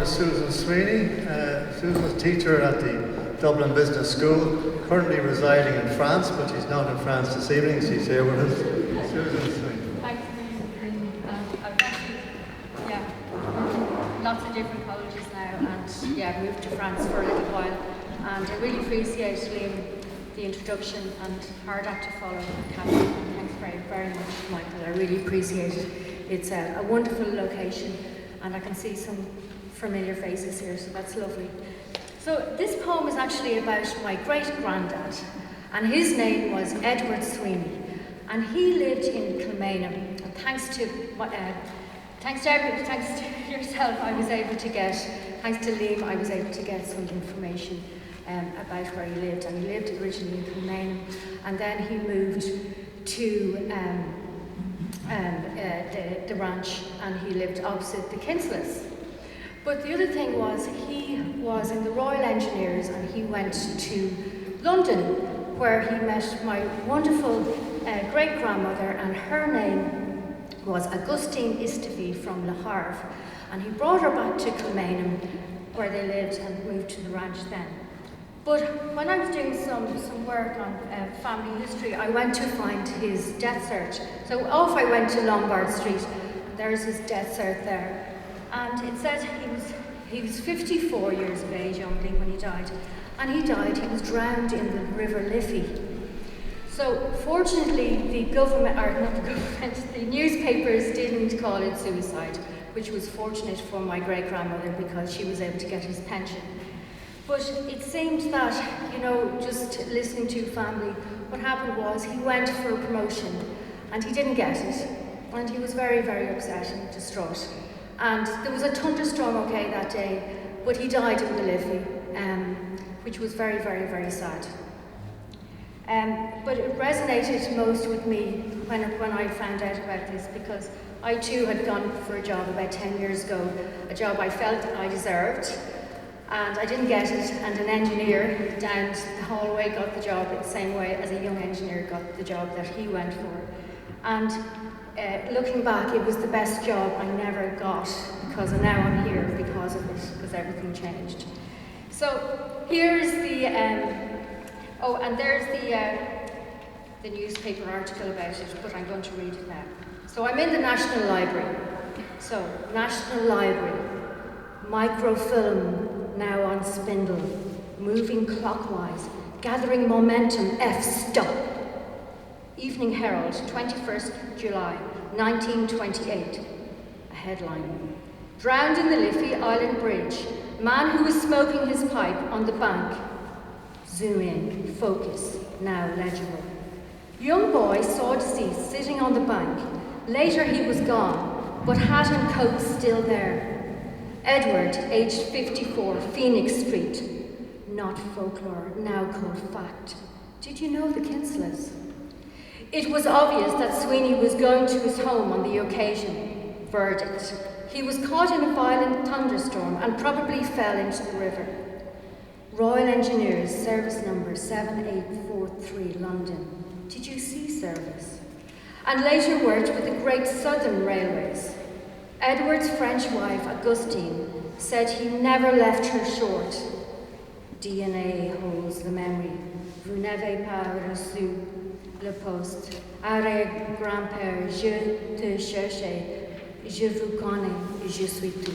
is Susan Sweeney. Susan was a teacher at the Dublin Business School, currently residing in France, but she's not in France this evening. She's here with us. Susan Sweeney. Thanks, I've actually, lots of different colleges now, and moved to France for a little while. And I really appreciate, Liam, the introduction, and hard act to follow. Catherine, thanks very much, Michael. I really appreciate it. It's a wonderful location, and I can see some familiar faces here, so that's lovely. So this poem is actually about my great-granddad, and his name was Edward Sweeney, and he lived in Kilmainham. And thanks to yourself, I was able to get, thanks to Liam, I was able to get some information about where he lived. And he lived originally in Kilmainham, and then he moved to the ranch, and he lived opposite the Kinsleys. But the other thing was, he was in the Royal Engineers, and he went to London, where he met my wonderful great-grandmother, and her name was Augustine Istafy from Le Havre. And he brought her back to Kilmainham, where they lived, and moved to the ranch then. But when I was doing some work on family history, I went to find his death cert. So off I went to Lombard Street, and there's his death cert there. And it said he was 54 years of age only when he died. And he was drowned in the River Liffey. So fortunately, the newspapers didn't call it suicide, which was fortunate for my great-grandmother, because she was able to get his pension. But it seemed that, just listening to family, what happened was he went for a promotion and he didn't get it. And he was very, very upset and distraught. And there was a thunderstorm that day, but he died in the Liffey, which was very, very, very sad. But it resonated most with me when I found out about this, because I too had gone for a job about 10 years ago, a job I felt I deserved. And I didn't get it, and an engineer down the hallway got the job in the same way as a young engineer got the job that he went for. And looking back, it was the best job I never got, because now I'm here because of it, because everything changed. So here's the, and there's the newspaper article about it, but I'm going to read it now. So I'm in the National Library. So, National Library, microfilm, now on spindle, moving clockwise, gathering momentum, stop. Evening Herald, 21st July, 1928. A headline. Drowned in the Liffey Island Bridge, man who was smoking his pipe on the bank. Zoom in, focus, now legible. Young boy saw deceased sitting on the bank. Later he was gone, but hat and coat still there. Edward, aged 54, Phoenix Street. Not folklore, now called fact. Did you know the Kinsleys? It was obvious that Sweeney was going to his home on the occasion. Verdict. He was caught in a violent thunderstorm and probably fell into the river. Royal Engineers, service number 7843, London. Did you see service? And later worked with the Great Southern Railways. Edward's French wife, Augustine, said he never left her short. DNA holds the memory. Vous n'avez pas reçu le poste. Arrière-grand-père, je te cherchais. Je vous connais, je suis tout.